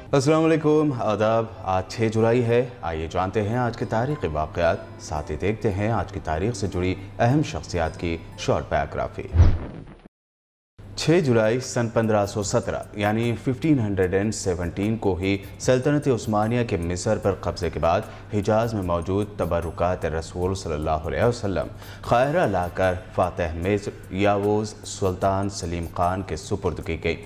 अस्सलाम वालेकुम, आदाब। आज 6 जुलाई है। आइए जानते हैं आज के तारीख़ी वाक़यात, साथ ही देखते हैं आज की तारीख़ से जुड़ी अहम शख्सियात की शॉर्ट बायोग्राफी। 6 जुलाई सन 1517 यानी 1517 को ही सल्तनत उस्मानिया के मिस्र पर कब्ज़े के बाद हिजाज़ में मौजूद तबरुकात रसूल सल्लल्लाहु अलैहि वसल्लम काहिरा लाकर फ़ातिह मिस्र यावूज़ सुल्तान सलीम ख़ान के सुपुर्द की गई।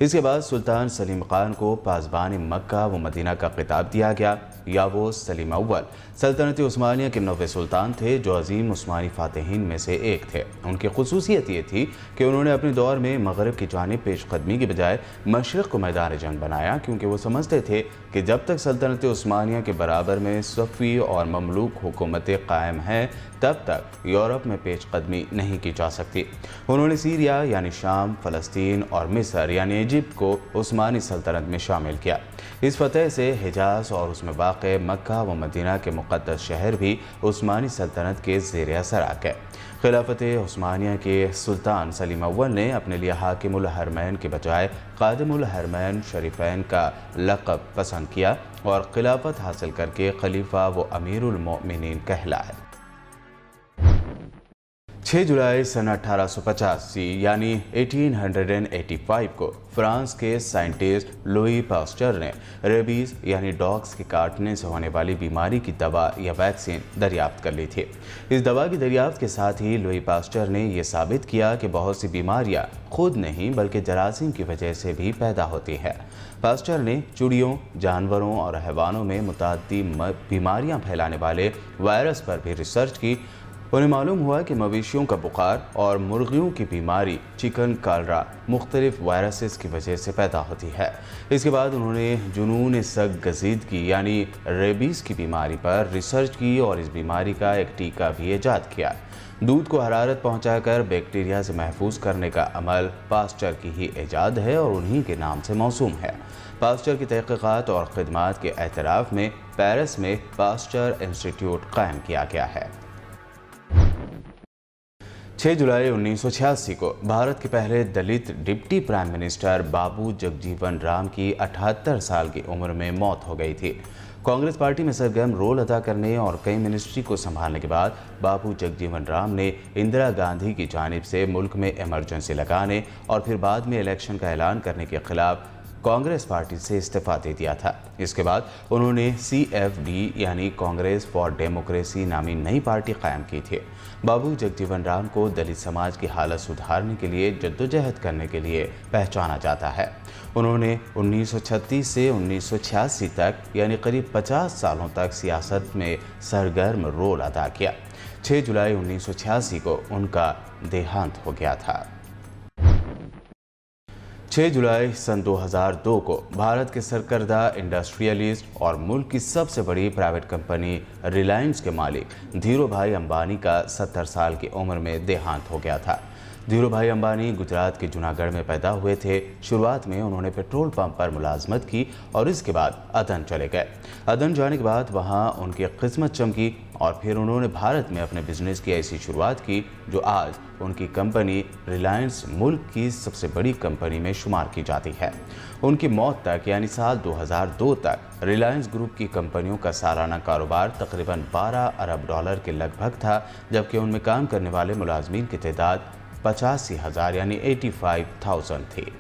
इसके बाद सुल्तान सलीम ख़ान को पासबान मक्का व मदीना का खिताब दिया गया। यावूज़ सलीम अव्वल सल्तनत उस्मानिया के 9वें सुल्तान थे, जो अजीम उस्मानी फ़ातिहीन में से एक थे। उनकी खुसूसियत ये थी कि उन्होंने अपने दौर में मगरब की जानिब पेशकदमी की बजाय मशरक़ को मैदान जंग बनाया, क्योंकि वो समझते थे कि जब तक सल्तनत उस्मानिया के बराबर में सफ़वी और ममलूक हुकूमतें कायम हैं, तब तक यूरोप में पेशकदमी नहीं की जा सकती। उन्होंने सीरिया यानी शाम, फ़लस्तीन और मिस्र यानी इजिप्ट को उस्मानी सल्तनत में शामिल किया। इस फतह से हिजाज़ और उसमें वाक़ मक्का व मदीना के मुक़द्दस शहर भी उस्मानी सल्तनत के ज़ेर असर आ गए। खिलाफत उस्मानिया के सुल्तान सलीम अव्वल ने अपने लिए हाकिमुल हरमैन के बजाय क़ादिमुल हरमैन शरीफ़ैन का लक़ब पसंद किया और खिलाफत हासिल करके खलीफा व अमीरुल मोमिनीन कहलाए। 6 जुलाई सन 1885 यानी 1885 को फ्रांस के साइंटिस्ट लुई पास्चर ने रेबीज़ यानी डॉग्स के काटने से होने वाली बीमारी की दवा या वैक्सीन दरियाफ्त कर ली थी। इस दवा की दरियाफ्त के साथ ही लुई पास्चर ने यह साबित किया कि बहुत सी बीमारियां खुद नहीं बल्कि जरासीम की वजह से भी पैदा होती है। पास्चर ने चिड़ियों, जानवरों और हैवानों में मुताद्दी बीमारियां फैलाने वाले वायरस पर भी रिसर्च की। उन्हें मालूम हुआ कि मवेशियों का बुखार और मुर्गियों की बीमारी चिकन कालरा मुख्तलिफ वायरसेस की वजह से पैदा होती है। इसके बाद उन्होंने जुनून सग गजीदगी यानी रेबीज़ की बीमारी पर रिसर्च की और इस बीमारी का एक टीका भी ईजाद किया। दूध को हरारत पहुंचाकर बैक्टीरिया से महफूज करने का अमल पास्चर की ही ईजाद है और उन्हीं के नाम से मौसूम है। पास्चर की तहक़ीक़ात और ख़िदमात के एतराफ़ में पेरिस में पास्चर इंस्टीट्यूट कायम किया गया है। 6 जुलाई 1986 को भारत के पहले दलित डिप्टी प्राइम मिनिस्टर बाबू जगजीवन राम की 78 साल की उम्र में मौत हो गई थी। कांग्रेस पार्टी में सरगर्म रोल अदा करने और कई मिनिस्ट्री को संभालने के बाद बाबू जगजीवन राम ने इंदिरा गांधी की जानिब से मुल्क में इमरजेंसी लगाने और फिर बाद में इलेक्शन का ऐलान करने के खिलाफ कांग्रेस पार्टी से इस्तीफा दे दिया था। इसके बाद उन्होंने CFD यानी कांग्रेस फॉर डेमोक्रेसी नामी नई पार्टी कायम की थी। बाबू जगजीवन राम को दलित समाज की हालत सुधारने के लिए जद्दोजहद करने के लिए पहचाना जाता है। उन्होंने 1936 से 1986 तक यानी करीब 50 सालों तक सियासत में सरगर्म रोल अदा किया। 6 जुलाई 1986 को उनका देहांत हो गया था। 6 जुलाई सन 2002 को भारत के सरकर्दा इंडस्ट्रियलिस्ट और मुल्क की सबसे बड़ी प्राइवेट कंपनी रिलायंस के मालिक धीरू भाई अंबानी का 70 साल की उम्र में देहांत हो गया था। धीरू भाई अंबानी गुजरात के जूनागढ़ में पैदा हुए थे। शुरुआत में उन्होंने पेट्रोल पंप पर मुलाजमत की और इसके बाद अदन चले गए। अदन जाने के बाद वहां उनकी किस्मत चमकी और फिर उन्होंने भारत में अपने बिजनेस की ऐसी शुरुआत की जो आज उनकी कंपनी रिलायंस मुल्क की सबसे बड़ी कंपनी में शुमार की जाती है। उनकी मौत तक यानी साल 2002 तक रिलायंस ग्रुप की कंपनियों का सालाना कारोबार तकरीबन 12 अरब डॉलर के लगभग था, जबकि उनमें काम करने वाले मुलाजमीन की तादाद 85,000 यानी 85,000 थी।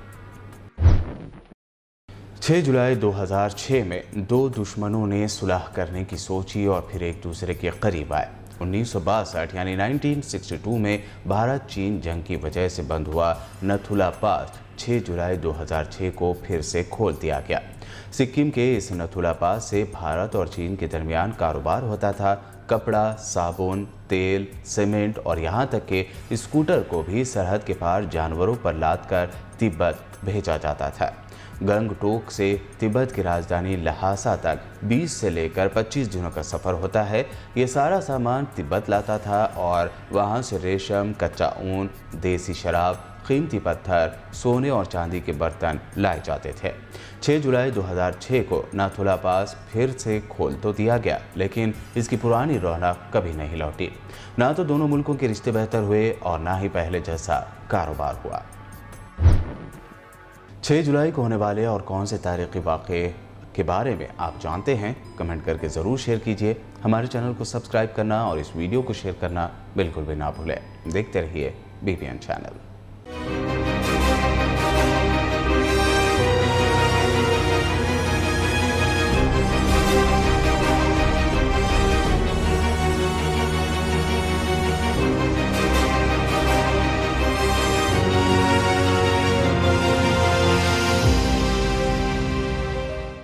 6 जुलाई 2006 में दो दुश्मनों ने सुलह करने की सोची और फिर एक दूसरे के करीब आए। 1962 यानी 1962 में भारत चीन जंग की वजह से बंद हुआ नथुला पास 6 जुलाई 2006 को फिर से खोल दिया गया। सिक्किम के इस नथुला पास से भारत और चीन के दरमियान कारोबार होता था। कपड़ा, साबुन, तेल, सीमेंट और यहाँ तक के स्कूटर को भी सरहद के पार जानवरों पर लाद कर तिब्बत भेजा जाता था। गंगटोक से तिब्बत की राजधानी लहासा तक 20 से लेकर 25 दिनों का सफ़र होता है। ये सारा सामान तिब्बत लाता था और वहाँ से रेशम, कच्चा ऊन, देसी शराब, कीमती पत्थर, सोने और चांदी के बर्तन लाए जाते थे। 6 जुलाई 2006 को नाथुला पास फिर से खोल तो दिया गया, लेकिन इसकी पुरानी रौनक कभी नहीं लौटी। ना तो दोनों मुल्कों के रिश्ते बेहतर हुए और ना ही पहले जैसा कारोबार हुआ। 6 जुलाई को होने वाले और कौन से तारीखी वाक़े के बारे में आप जानते हैं, कमेंट करके ज़रूर शेयर कीजिए। हमारे चैनल को सब्सक्राइब करना और इस वीडियो को शेयर करना बिल्कुल भी ना भूलें। देखते रहिए BPN चैनल।